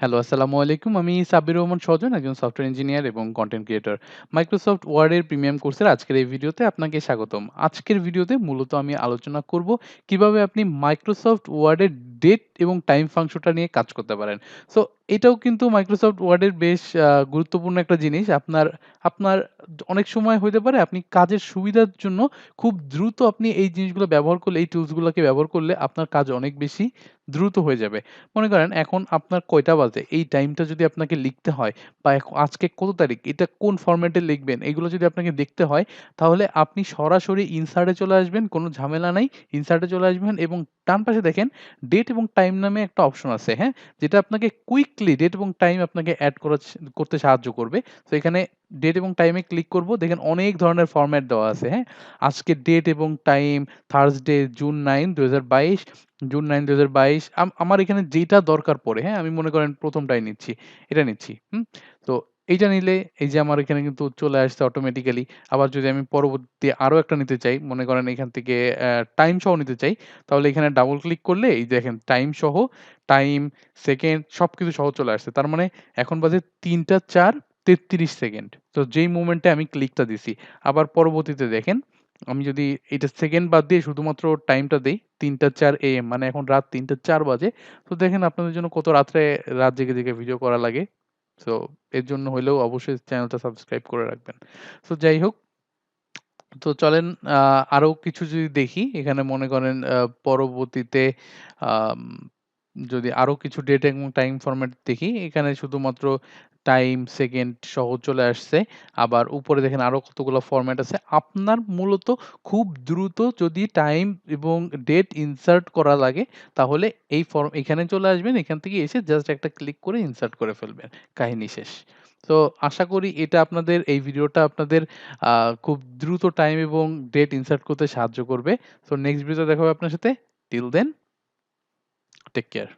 Hello, আসসালামু আলাইকুম। আমি সাব্বির রহমান সজন, একজন সফটওয়্যার ইঞ্জিনিয়ার এবং কনটেন্ট ক্রিয়েটর। মাইক্রোসফট ওয়ার্ডের প্রিমিয়াম কোর্সের আজকের এই ভিডিওতে আপনাকে স্বাগতম। আজকের ভিডিওতে মূলত আমি আলোচনা করব কিভাবে আপনি মাইক্রোসফট ওয়ার্ডের ডেট এবং টাইম ফাংশনটা নিয়ে কাজ করতে পারেন। সো এটাও কিন্তু মাইক্রোসফট ওয়ার্ডের বেশ গুরুত্বপূর্ণ একটা জিনিস। আপনার আপনার অনেক সময় হইতে পারে আপনি কাজের সুবিধার জন্য খুব দ্রুত আপনি এই জিনিসগুলো ব্যবহার করলে, এই টুলস গুলোকে ব্যবহার করলে আপনার কাজ অনেক বেশি দ্রুত হয়ে যাবে। মনে করেন এখন আপনার কয়টা বাজে? এই টাইমটা যদি আপনাকে লিখতে হয় বা আজকে কত তারিখ? এটা কোন ফরম্যাটে লিখবেন? এগুলো যদি আপনাকে দেখতে হয়, তাহলে আপনি সরাসরি ইনসার্ট এ চলে আসবেন। কোনো ঝামেলা নাই। ইনসার্ট এ চলে আসবেন এবং ডান পাশে দেখেন ডেট এবং টাইম নামে একটা অপশন আছে, হ্যাঁ? যেটা আপনাকে কুইকলি ডেট এবং টাইম আপনাকে এড করতে সাহায্য করবে। তো এখানে ডেট এবং টাইমে ক্লিক করব। দেখেন অনেক ধরনের ফরম্যাট দেওয়া আছে, হ্যাঁ? আজকের ডেট এবং টাইম থার্সডে জুন 9, 2022 জুন 9, 2022 আমার এখানে যেইটা দরকার পড়ে, হ্যাঁ? আমি মনে করেন ১ম টাই নিচ্ছি। এটা নিচ্ছি। হুম? তো এইটা নিলে এই যে আমার এখানে কিন্তু চলে আসছে অটোমেটিক্যালি। আবার যদি আমি পরবর্তী আরো একটা নিতে চাই, মনে করেন এখান থেকে টাইম সহ নিতে চাই, তাহলে এখানে ডাবল ক্লিক করলে এই দেখেন টাইম সহ, টাইম, সেকেন্ড সবকিছু সহ চলে আসছে। তার মানে এখন বাজে ৩টা ৪:৩৩ সেকেন্ড। তো যেই মোমেন্টে আমি ক্লিকটা দিছি। আবার পরবর্তীতে দেখেন আমি যদি এটা সেকেন্ড বাদ দিয়ে শুধুমাত্র টাইমটা দেই ৩টা ৪ AM মানে এখন রাত ৩টা ৪ বাজে। তো দেখেন আপনাদের জন্য কত রাত জেগে, জেগে ভিডিও করা লাগে। সো এর জন্য হইলেও অবশ্যই চ্যানেলটা সাবস্ক্রাইব করে রাখবেন। সো যাই হোক, তো চলেন আ আরো কিছু যদি দেখি, এখানে মনে করেন পরবর্তীতে আম যদি আরো কিছু ডেট এবং টাইম ফরম্যাট দেখি, এখানে শুধুমাত্র টাইম, সেকেন্ড সহ চলে আসছে। আবার উপরে দেখেন আরো কতগুলো ফরম্যাট আছে। আপনার মূলত খুব দ্রুত যদি টাইম এবং ডেট ইনসার্ট করা লাগে, তাহলে এখানে চলে আসবেন। এখান থেকে এসে জাস্ট একটা ক্লিক করে ইনসার্ট করে ফেলবেন। কাহিনী শেষ। তো আশা করি এটা এই ভিডিওটা আপনাদের আ খুব দ্রুত টাইম এবং ডেট ইনসার্ট করতে সাহায্য করবে। সো নেক্সট ভিডিওতে দেখা হবে আপনার সাথে। Till then, take care.